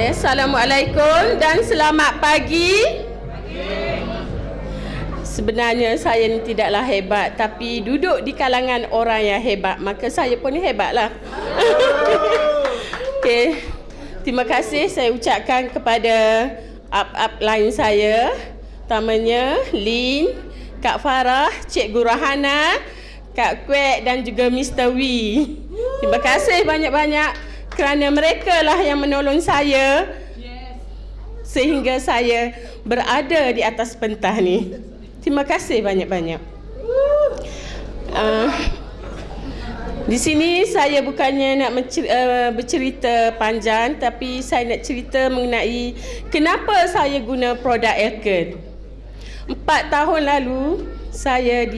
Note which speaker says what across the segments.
Speaker 1: Okay, Assalamualaikum dan selamat pagi. Sebenarnya saya ni tidaklah hebat, tapi duduk di kalangan orang yang hebat, maka saya pun hebatlah. Okay, terima kasih saya ucapkan kepada up lain saya, utamanya Lin, Kak Farah, Cikgu Rahana, Kak Kwek dan juga Mr. Wee. Terima kasih banyak-banyak kerana mereka lah yang menolong saya sehingga saya berada di atas pentas ni. Terima kasih banyak-banyak. Di sini saya bukannya nak bercerita panjang, tapi saya nak cerita mengenai kenapa saya guna produk Elkern. 4 tahun lalu saya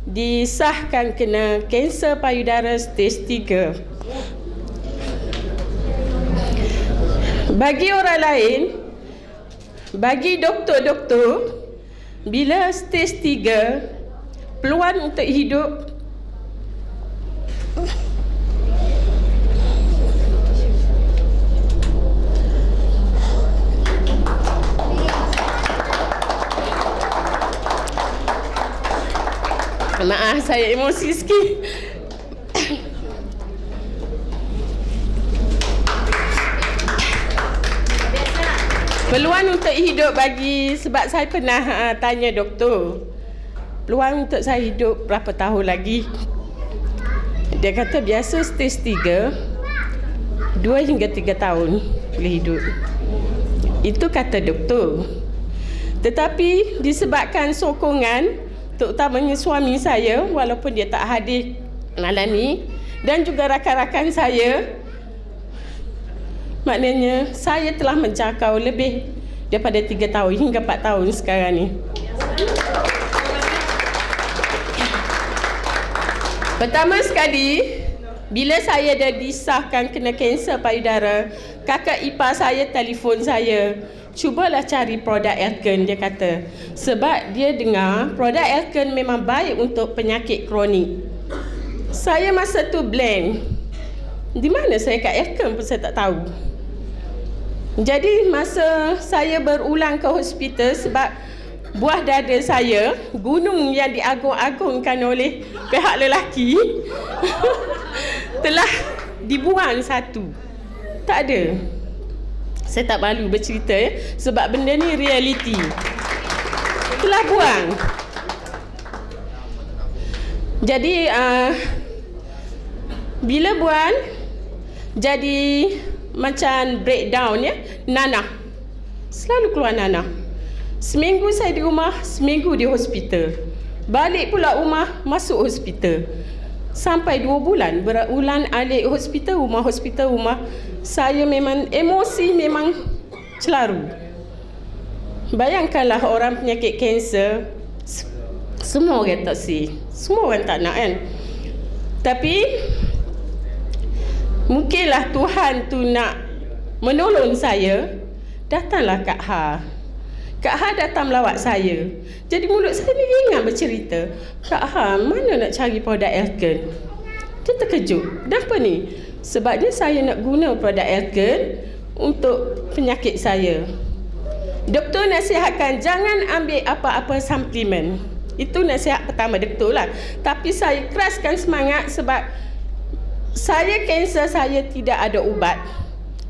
Speaker 1: disahkan kena kanser payudara stage 3. Bagi orang lain, bagi doktor-doktor, bila stage 3, peluang untuk hidup maaf, saya emosi sikit. Peluang untuk hidup bagi, sebab saya pernah tanya doktor, peluang untuk saya hidup berapa tahun lagi? Dia kata biasa stage 3 2 hingga 3 tahun boleh hidup. Itu kata doktor. Tetapi disebabkan sokongan, terutamanya suami saya, walaupun dia tak hadir malam ni, dan juga rakan-rakan saya, maknanya saya telah menjangkau lebih daripada 3 tahun hingga 4 tahun sekarang ni. Pertama sekali, bila saya dah disahkan kena kanser payudara, kakak ipar saya telefon saya, cubalah cari produk Elkern, dia kata. Sebab dia dengar produk Elkern memang baik untuk penyakit kronik. Saya masa tu blank. Di mana saya kat Elkern pun saya tak tahu. Jadi masa saya berulang ke hospital, sebab buah dada saya, gunung yang diagung-agungkan oleh pihak lelaki telah dibuang satu. Tak ada. Saya tak malu bercerita ya, sebab benda ni realiti. Telah buang. Jadi bila buang, jadi macam breakdown ya, nanah. Selalu keluar nanah. Seminggu saya di rumah, seminggu di hospital. Balik pula rumah, masuk hospital. Sampai 2 bulan berulang-alik hospital rumah. Saya memang emosi memang celaru. Bayangkanlah orang penyakit kanser, semua orang toksik, semua orang tak nak kan. Tapi mungkinlah Tuhan tu nak menolong saya. Datanglah Kak Ha. Kak Ha datang melawat saya. Jadi mulut saya ni ringan bercerita. Kak Ha, mana nak cari produk Elkern? Dia terkejut. Kenapa ni? Sebabnya saya nak guna produk Elkern untuk penyakit saya. Doktor nasihatkan jangan ambil apa-apa suplemen. Itu nasihat pertama doktor lah. Tapi saya keraskan semangat sebab saya kanser saya tidak ada ubat.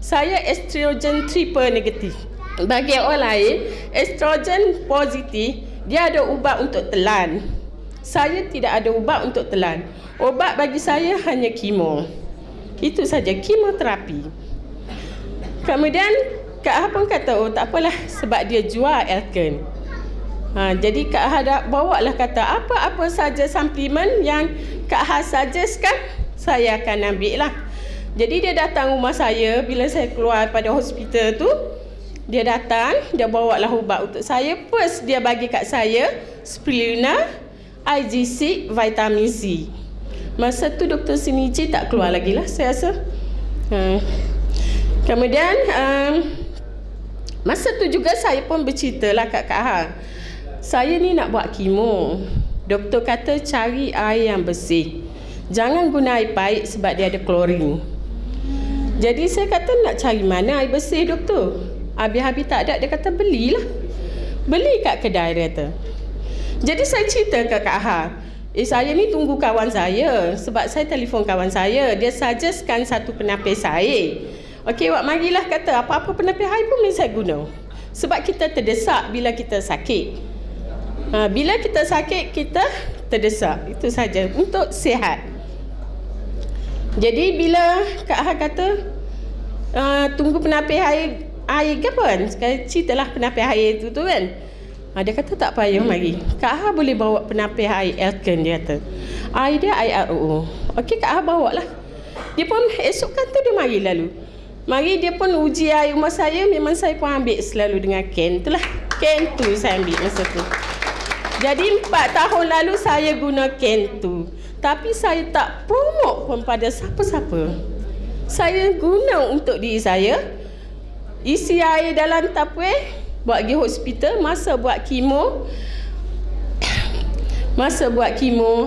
Speaker 1: Saya estrogen triple negatif. Bagi orang lain, estrogen positif, dia ada ubat untuk telan. Saya tidak ada ubat untuk telan. Ubat bagi saya hanya kemo. Itu saja, kemoterapi. Kemudian Kak Ha pun kata, oh tak apalah sebab dia jual Elkern. Jadi Kak Ha bawalah kata apa-apa saja suplemen yang Kak Ha suggestkan, saya akan ambil lah. Jadi dia datang rumah saya bila saya keluar pada hospital tu. Dia datang, dia bawa lah ubat untuk saya. First dia bagi kat saya Spirulina, IGC, vitamin C. Masa tu Dr. Siniji tak keluar lagi lah saya rasa. Kemudian masa tu juga saya pun bercerita lah kat Kak Ha. Saya ni nak buat kemo. Doktor kata cari air yang bersih. Jangan guna air pahit sebab dia ada klorin. Jadi saya kata nak cari mana air bersih doktor. Habis-habis tak ada, dia kata belilah. Beli kat kedai dia kata. Jadi saya cerita ke Kak Ha. Saya ni tunggu kawan saya. Sebab saya telefon kawan saya. Dia suggestkan satu penapis air. Okey, wak marilah kata apa-apa penapis air pun boleh saya guna. Sebab kita terdesak bila kita sakit. Bila kita sakit, kita terdesak. Itu saja untuk sihat. Jadi bila Kak Ha kata tunggu penapis air ke apa kan? Sekali ceritalah penapis air tu kan. Dia kata tak payah mari. Kak Ha boleh bawa penapis air Elkon, dia kata. Air dia air RO. Okey, Kak Ha bawa lah. Dia pun esok kata dia mari lalu. Mari dia pun uji air rumah saya. Memang saya pun ambil selalu dengan can. Itulah can tu saya ambil masa tu. Jadi 4 tahun lalu saya guna can tu. Tapi saya tak promote pun pada siapa-siapa. Saya guna untuk diri saya. Isi air dalam tupperware, buat pergi hospital. Masa buat kemo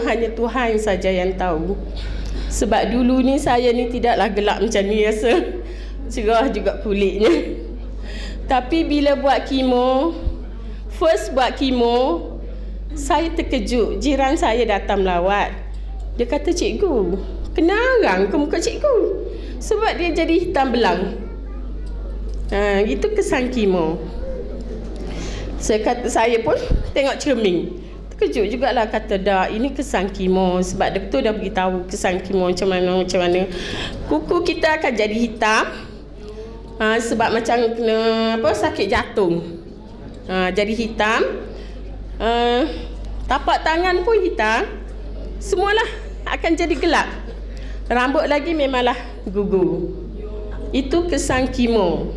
Speaker 1: hanya Tuhan saja yang tahu. Sebab dulu ni saya ni tidaklah gelap macam ni rasa. Cerah juga kulitnya. Tapi bila buat kemo, first buat kemo, saya terkejut. Jiran saya datang melawat. Dia kata, cikgu, kenarang ke muka cikgu? Sebab dia jadi hitam belang. Itu kesan kemo. Saya pun tengok cermin. Terkejut jugalah, kata dah ini kesan kemo. Sebab doktor dah beritahu kesan kemo macam mana. Kuku kita akan jadi hitam. Sebab macam kena sakit jantung. Jadi hitam. Tapak tangan pun hitam. Semualah akan jadi gelap. Rambut lagi memanglah gugur. Itu kesan kemo.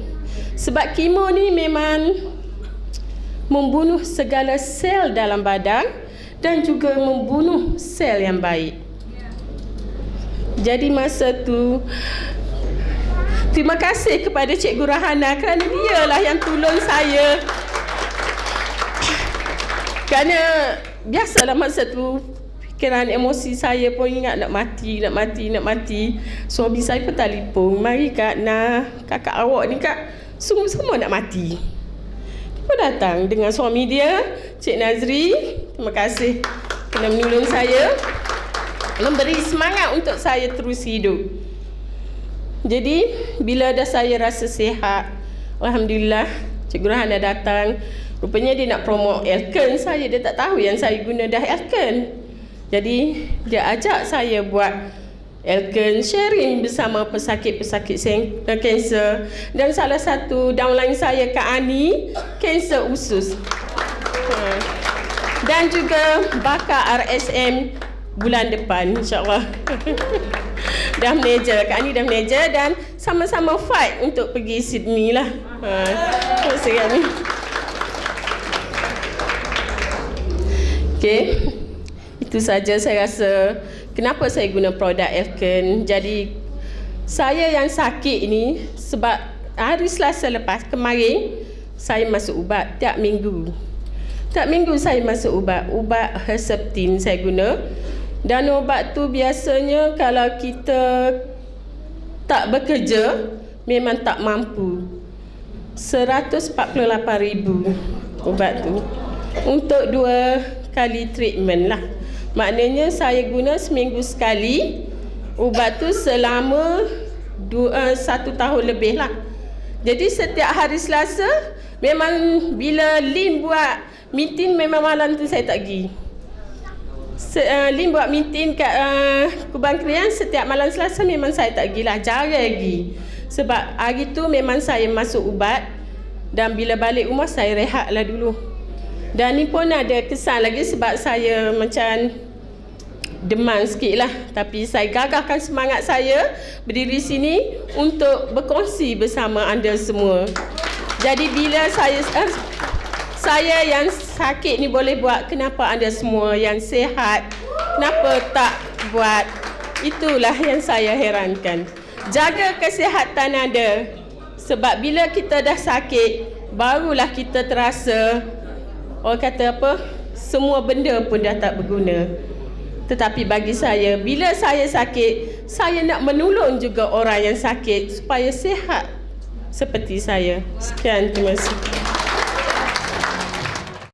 Speaker 1: Sebab kemo ni memang membunuh segala sel dalam badan dan juga membunuh sel yang baik. Jadi masa tu terima kasih kepada Cikgu Rahana kerana dialah yang tolong saya. Kerana biasalah masa tu fikiran emosi saya pun ingat nak mati. Suami saya pun telefon, mari Kak Nah, kakak awak ni Kak, semua nak mati. Dia datang dengan suami dia, Cik Nazri. Terima kasih kerana menolong saya, memberi semangat untuk saya terus hidup. Jadi bila dah saya rasa sihat, alhamdulillah, Cikgu Rahana datang. Rupanya dia nak promote Elkon saya. Dia tak tahu yang saya guna dah Elkon. Jadi dia ajak saya buat Elkon, sharing bersama pesakit-pesakit kanser. Dan salah satu downline saya, Kak Ani, kanser usus. Dan juga bakar RSM bulan depan, insyaAllah. Dah manager, Kak Ani dah manager. Dan sama-sama fight untuk pergi Sydney lah. Terima kasih Kak Ani. Okay, itu saja saya rasa kenapa saya guna produk Elkon. Jadi saya yang sakit ni, sebab hari Selasa lepas kemarin saya masuk ubat tiap minggu. Tiap minggu saya masuk ubat Herceptin saya guna. Dan ubat tu biasanya kalau kita tak bekerja memang tak mampu. 148,000 ubat tu untuk 2 kali treatment lah. Maknanya saya guna seminggu sekali. Ubat tu selama 1 tahun lebih lah. Jadi setiap hari Selasa, memang bila Lim buat meeting, memang malam tu saya tak pergi. Lim buat meeting kat Kubang Krian, setiap malam Selasa memang saya tak pergi lah. Jarang pergi. Sebab hari tu memang saya masuk ubat. Dan bila balik rumah saya rehat lah dulu. Dan ni pun ada kesan lagi sebab saya macam demam sikit lah. Tapi saya gagahkan semangat saya berdiri sini untuk berkongsi bersama anda semua. Jadi bila saya yang sakit ni boleh buat, kenapa anda semua yang sihat kenapa tak buat? Itulah yang saya herankan. Jaga kesihatan anda. Sebab bila kita dah sakit, barulah kita terasa, orang kata apa, semua benda pun dah tak berguna. Tetapi bagi saya, bila saya sakit, saya nak menolong juga orang yang sakit supaya sihat seperti saya. Sekian, terima kasih.